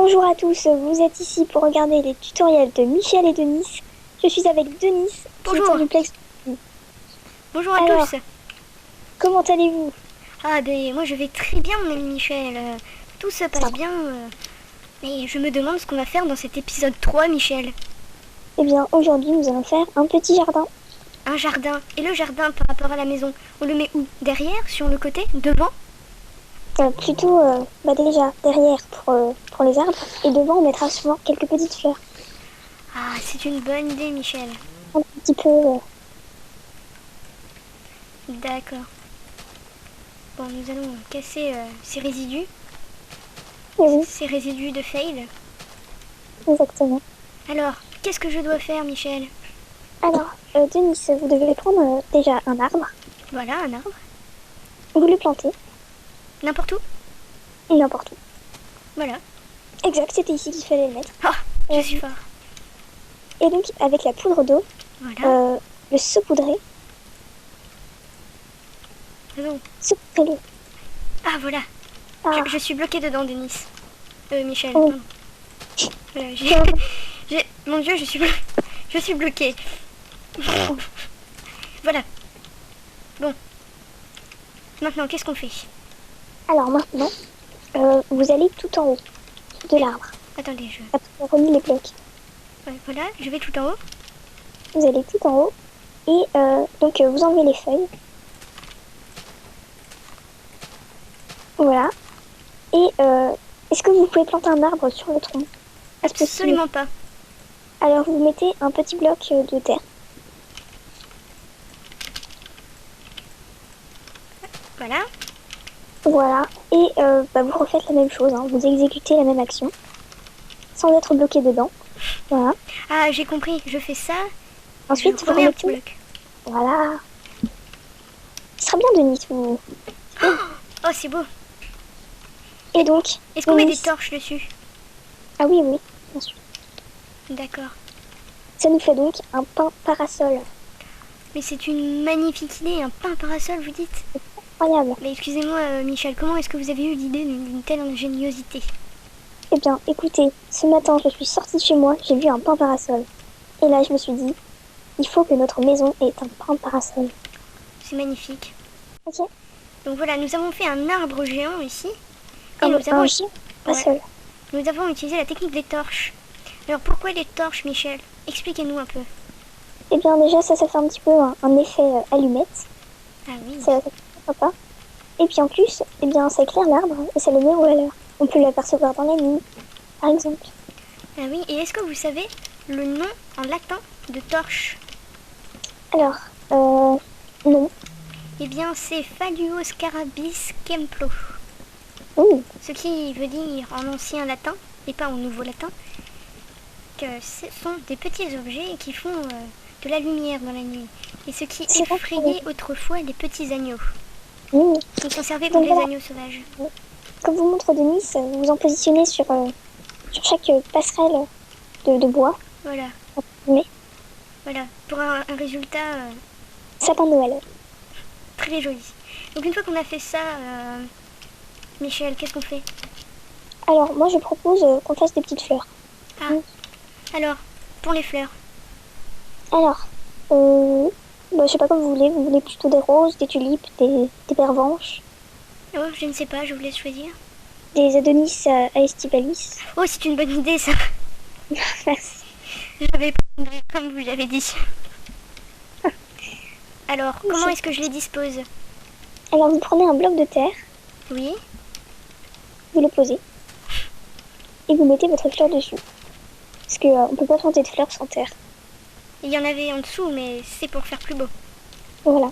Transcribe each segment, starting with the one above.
Bonjour à tous, vous êtes ici pour regarder les tutoriels de Michel et Denis. Je suis avec Denis, qui est en Bonjour. duplex. Bonjour à Alors, tous. comment allez-vous? Ah ben moi je vais très bien mon ami Michel. Tout se passe Ça va. bien. Mais je me demande ce qu'on va faire dans cet épisode 3 Michel. Eh bien, aujourd'hui, nous allons faire un petit jardin. Un jardin. Et le jardin par rapport à la maison, on le met où? Derrière? Sur le côté? Devant? Plutôt, déjà, derrière pour les arbres. Et devant, on mettra souvent quelques petites fleurs. Ah c'est une bonne idée Michel. Un petit peu... D'accord. Bon nous allons casser ces résidus. oui, Ces résidus de fail. exactement. Alors, qu'est-ce que je dois faire Michel? Alors, Denis, vous devez prendre déjà un arbre. Voilà un arbre. Vous le plantez, N'importe où? n'importe où. Voilà. Exact, c'était ici qu'il fallait le mettre. Ah, je Euh, suis fort. Et donc, avec la poudre d'eau, Voilà. le saupoudrer. Non. Saupoudrez-le. Ah voilà. Ah, Je suis bloquée dedans, Denis. Michel. Oh. Non. Voilà, mon Dieu, je suis bloquée. Voilà. Bon. Maintenant, qu'est-ce qu'on fait? Alors maintenant, vous allez tout en haut de l'arbre. Attendez, Après avoir remis les blocs. ouais, voilà, je vais tout en haut. Vous allez tout en haut. Et donc vous enlevez les feuilles. Voilà. Et est-ce que vous pouvez planter un arbre sur le tronc? Est-ce possible? Absolument pas. Alors vous mettez un petit bloc de terre. Voilà. Voilà. Et vous refaites la même chose. Hein. Vous exécutez la même action. Sans être bloqué dedans. Voilà. Ah, j'ai compris. Je fais ça. Ensuite, Je vous remets un petit remettez... bloc. Voilà. Ce sera bien, Denis. Vous... Oh, c'est beau. Et donc... Est-ce qu'on met des Denis- torches dessus? Ah oui, oui, bien sûr. D'accord. Ça nous fait donc un pain parasol. Mais c'est une magnifique idée, un pain parasol, vous dites? Incroyable. Mais excusez-moi, Michel, comment est-ce que vous avez eu l'idée d'une telle ingéniosité? Eh bien, écoutez, ce matin, je suis sortie de chez moi, j'ai vu un pain parasol. Et là, je me suis dit, il faut que notre maison ait un pain parasol. C'est magnifique. Ok. Donc voilà, nous avons fait un arbre géant ici. Et Un nous avons, chien parasol. nous avons utilisé la technique des torches. Alors pourquoi les torches, Michel? Expliquez-nous un peu. Eh bien, déjà, ça fait un petit peu un effet allumette. Ah oui. Ça fait sympa. Et puis en plus, eh bien, ça éclaire l'arbre et ça le met en valeur. On peut l'apercevoir dans la nuit, par exemple. Ah oui, et est-ce que vous savez le nom en latin de torche? Alors, non. Eh bien, c'est Phalluo Scarabis Kemplo. Ouh, Ce qui veut dire en ancien latin, et pas en nouveau latin, que ce sont des petits objets qui font de la lumière dans la nuit. Et ce qui C'est vrai. effrayait autrefois les petits agneaux. oui. Ils sont servis comme Donc les voilà. agneaux sauvages. Comme vous montre Denis, vous vous en positionnez sur chaque passerelle de bois. Voilà, Mais voilà. Pour un résultat sapin de Noël. très joli. Donc une fois qu'on a fait ça, Michel, qu'est-ce qu'on fait? Alors, moi, je propose qu'on fasse des petites fleurs. Ah, alors, pour les fleurs. Alors, je sais pas comme vous voulez plutôt des roses, des tulipes, des pervenches, Oh, je ne sais pas, je vous laisse choisir. des adonis aestivalis. Oh, c'est une bonne idée ça. Merci. J'avais pas compris comme vous l'avez dit. Alors, comment est-ce que je les dispose? Alors, vous prenez un bloc de terre, Oui. vous le posez, et vous mettez votre fleur dessus. Parce que on peut pas planter de fleurs sans terre. Il y en avait en dessous, mais c'est pour faire plus beau. Voilà,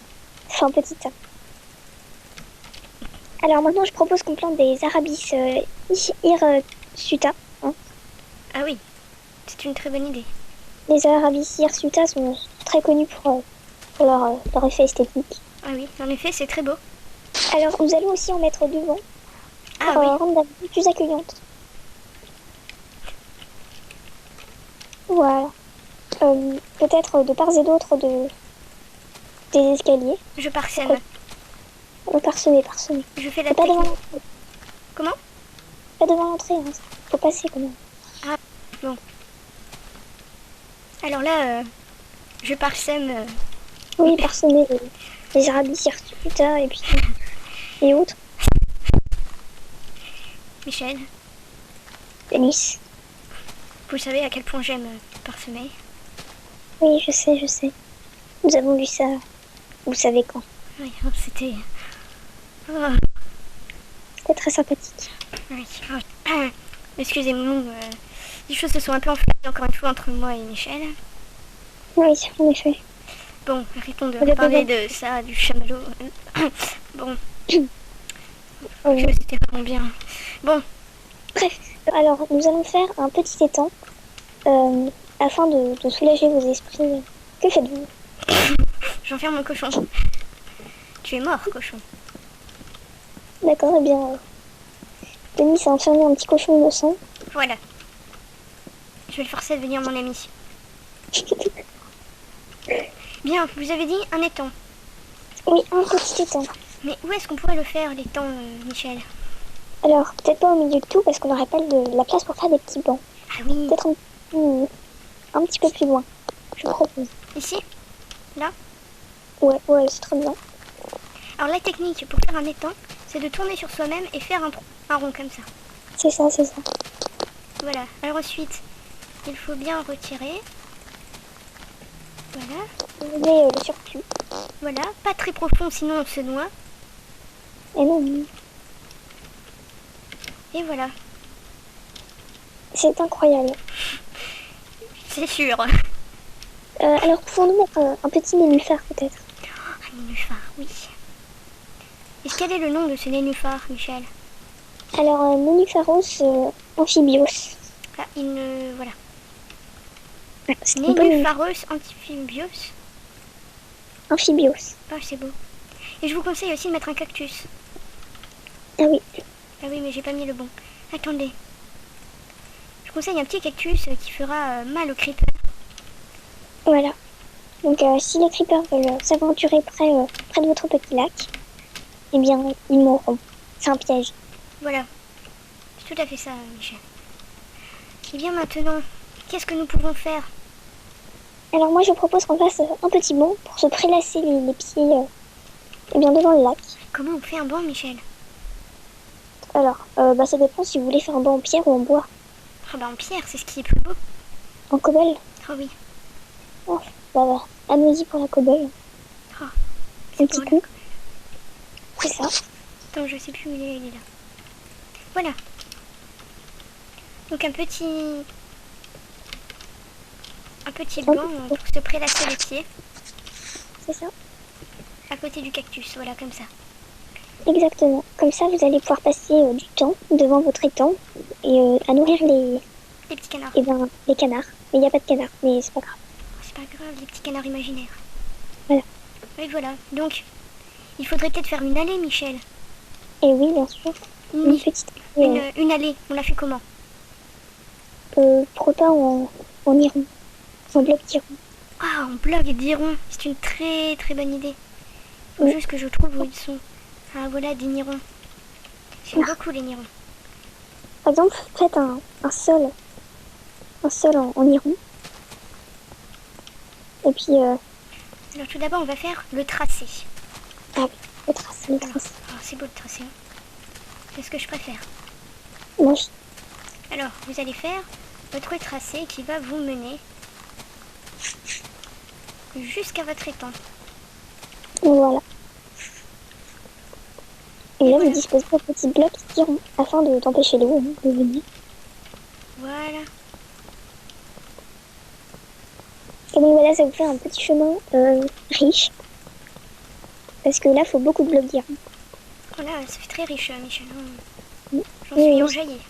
ça fait un petit tas. Alors maintenant, je propose qu'on plante des arabis hirsuta. Hein. Ah oui, c'est une très bonne idée. Les arabis hirsuta sont très connus pour leur effet esthétique. Ah oui, en effet, c'est très beau. Alors, nous allons aussi en mettre devant Ah pour oui, rendre la vie plus accueillante. Voilà. Peut-être de part et d'autre des escaliers. je parsème. Parsemé. Je fais la Faut pas technique. devant. Comment? Pas devant l'entrée, hein. Faut passer quand même. Ah, bon. Alors là, je parsème... Oui, parsemer les Arabes circuita et puis et autres. Michel, Pénis. vous savez à quel point j'aime parsemer. Oui, je sais, je sais. Nous avons vu ça. Vous savez quand. Oui, c'était... Oh, C'était très sympathique. oui. Oh. Excusez-moi, les choses se sont un peu enflammées encore une fois entre moi et Michel. Oui, en effet. Bon, arrêtons de Vous avez parler besoin- de ça, du chamallow. Bon, Oui. c'était vraiment bien. Bon, Bref, alors nous allons faire un petit étang afin de soulager vos esprits. Que faites-vous? j'enferme mon cochon. Tu es mort, cochon. D'accord, eh bien, Denis a enfermé un petit cochon innocent. Voilà. Je vais le forcer à devenir mon ami. Bien, vous avez dit un étang. Oui, un petit étang. Mais où est-ce qu'on pourrait le faire, l'étang, Michel? Alors, peut-être pas au milieu de tout parce qu'on n'aurait pas de la place pour faire des petits bancs. Ah oui, Peut-être un petit peu plus loin, je propose. ici? Là? Ouais, ouais, c'est très bien. Alors la technique pour faire un étang, c'est de tourner sur soi-même et faire un rond comme ça. C'est ça, c'est ça. Voilà. Alors ensuite, il faut bien retirer. Voilà. Vous mettez le surplus. Voilà. Pas très profond, sinon on se noie. Et non, Et voilà. c'est incroyable. C'est sûr. Alors, pouvons-nous mettre un petit nénuphar peut-être? Un nénuphar, oui. Et quel est le nom de ce nénuphar, Michel? Alors, Nénupharos amphibios. Ah, voilà. Ouais, c'est un peu Nénupharos amphibios. amphibios. Ah, c'est beau. Et je vous conseille aussi de mettre un cactus. Ah oui, Ah oui, mais j'ai pas mis le bon. Attendez. Je conseille un petit cactus qui fera mal aux creepers. voilà. Donc, si les creepers veulent s'aventurer près de votre petit lac, eh bien, ils mourront. C'est un piège. Voilà. C'est tout à fait ça, Michel. Et bien maintenant, qu'est-ce que nous pouvons faire? Alors, moi, je propose qu'on fasse un petit banc pour se prélasser les pieds eh bien, devant le lac. Comment on fait un banc, Michel? Alors, ça dépend si vous voulez faire un banc en pierre ou en bois. Ah bah en pierre, c'est ce qui est plus beau. En cobble. Oh oui. Oh, bah, allons-y pour la cobble. Oh, Un petit beau, coup. C'est ça. Attends, je sais plus où il est là. Voilà. Donc un petit banc pour se prélasser les pieds C'est ça. à côté du cactus. Voilà, comme ça. Exactement. Comme ça, vous allez pouvoir passer du temps devant votre étang et à nourrir Les petits canards. les canards. Mais il n'y a pas de canards, mais c'est pas grave. Oh, c'est pas grave, les petits canards imaginaires. Voilà. Oui, voilà. Donc, il faudrait peut-être faire une allée, Michel. Et oui, bien sûr. Une petite Une allée. On la fait comment? repas en iron. En bloc d'iron. Ah, en bloc d'Iron. C'est une très très bonne idée. Faut Oui. juste que je trouve où ils sont. Ah, voilà, des nirons. J'aime Ah. beaucoup les nirons. Par exemple, faites un sol. Un sol en iron. Et puis, Alors tout d'abord, on va faire le tracé. ah oui, le tracé, le tracé. Ah, c'est beau le tracé. Hein. C'est ce que je préfère. Moi, je- Alors, vous allez faire votre tracé qui va vous mener jusqu'à votre étang. Voilà. Et là, voilà. vous disposez vos petits blocs d'iron afin d'empêcher l'eau de venir. Voilà. Et donc voilà, ça vous fait un petit chemin riche. Parce que là, il faut beaucoup de blocs d'iron. Voilà, ça fait très riche, Michel. J'en Oui, suis oui. enjaillée.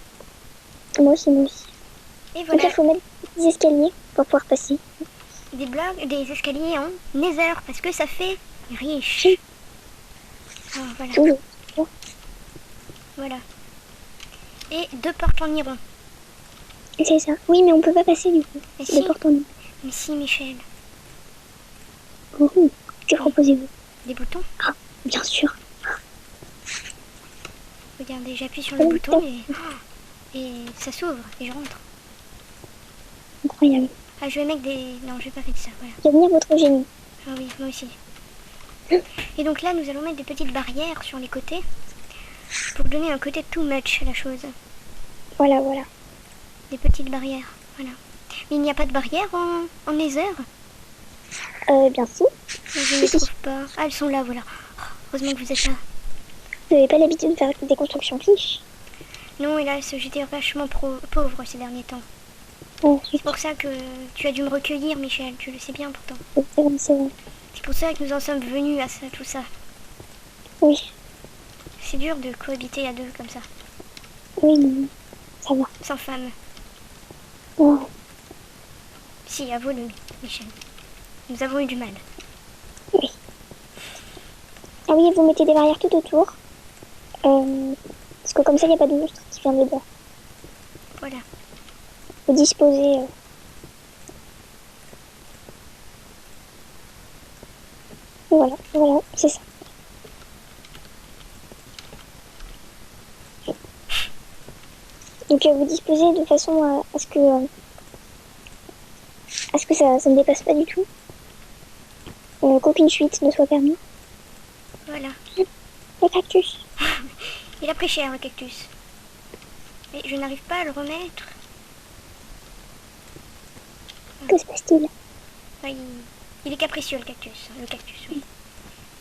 Moi aussi, moi aussi. Et Donc là, voilà, il faut mettre des petits escaliers pour pouvoir passer. des escaliers en nether parce que ça fait riche. Oui. Ah, voilà. Toujours. Voilà. Et 2 portes en iron. C'est ça. Oui, mais on peut pas passer du coup. Mais De si, porte en ligne. mais si, Michel. Que proposez-vous? Des boutons. Bien sûr. Regardez, j'appuie sur le bouton et... Oh, et ça s'ouvre et je rentre. Incroyable. Ah, je vais mettre des... Non, je vais pas faire ça, voilà. J'admire votre génie. Ah oui, moi aussi. Et donc là, nous allons mettre des petites barrières sur les côtés pour donner un côté too much à la chose. Voilà, voilà. Des petites barrières, voilà. Mais il n'y a pas de barrière en Nether? Bien si. Je ne les trouve pas. Ah, elles sont là, voilà. Oh, heureusement que vous êtes là. Vous n'avez pas l'habitude de faire des constructions cliches. Non, hélas, j'étais vachement pauvre ces derniers temps. Oh, C'est pour ça que tu as dû me recueillir, Michel. Tu le sais bien pourtant. c'est vrai, c'est vrai. C'est pour ça que nous en sommes venus à ça, tout ça. Oui, C'est dur de cohabiter à deux comme ça, oui, non, ça va. sans femme. Oh, Si, avoue-le, Michel. Nous avons eu du mal. oui. Ah oui, vous mettez des barrières tout autour. Parce que comme ça, il n'y a pas de monstre qui vient dedans. Voilà. Vous disposez... Voilà, voilà, c'est ça. Donc vous disposez de façon à ce que ça ne dépasse pas du tout. Qu'aucune fuite ne soit permise. Voilà. Le cactus. Il a pris cher, le cactus. Mais je n'arrive pas à le remettre. Que se passe-t-il? Enfin, il est capricieux, le cactus. Le cactus, oui.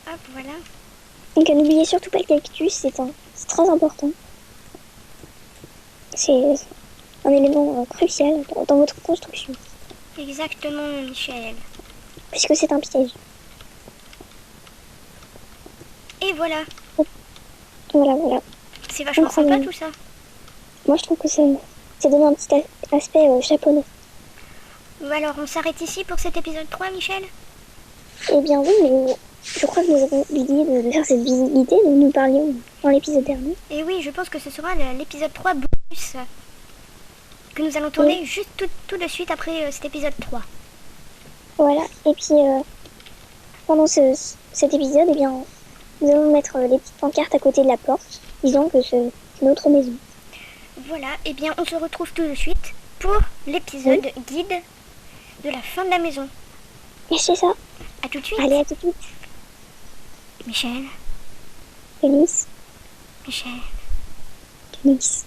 Hop, voilà. Donc n'oubliez surtout pas le cactus, c'est très important. C'est un élément crucial dans votre construction. Exactement, Michel. Puisque c'est un piège. Et voilà. Voilà, voilà. C'est vachement sympa tout ça. Moi je trouve que ça donne un petit aspect japonais. Alors, on s'arrête ici pour cet épisode 3, Michel? Eh bien oui, mais je crois que nous avons oublié de faire cette visibilité dont nous parlions dans l'épisode dernier. Et oui, je pense que ce sera l'épisode 3 bonus que nous allons tourner Oui. juste tout de suite après cet épisode 3. Voilà, et puis pendant cet épisode, eh bien, nous allons mettre les petites pancartes à côté de la porte, disant que c'est notre maison. Voilà, et bien on se retrouve tout de suite pour l'épisode guide de la fin de la maison. Et c'est ça. A tout de suite. Allez, à tout de suite. Michel, Félix, Michel. Félix.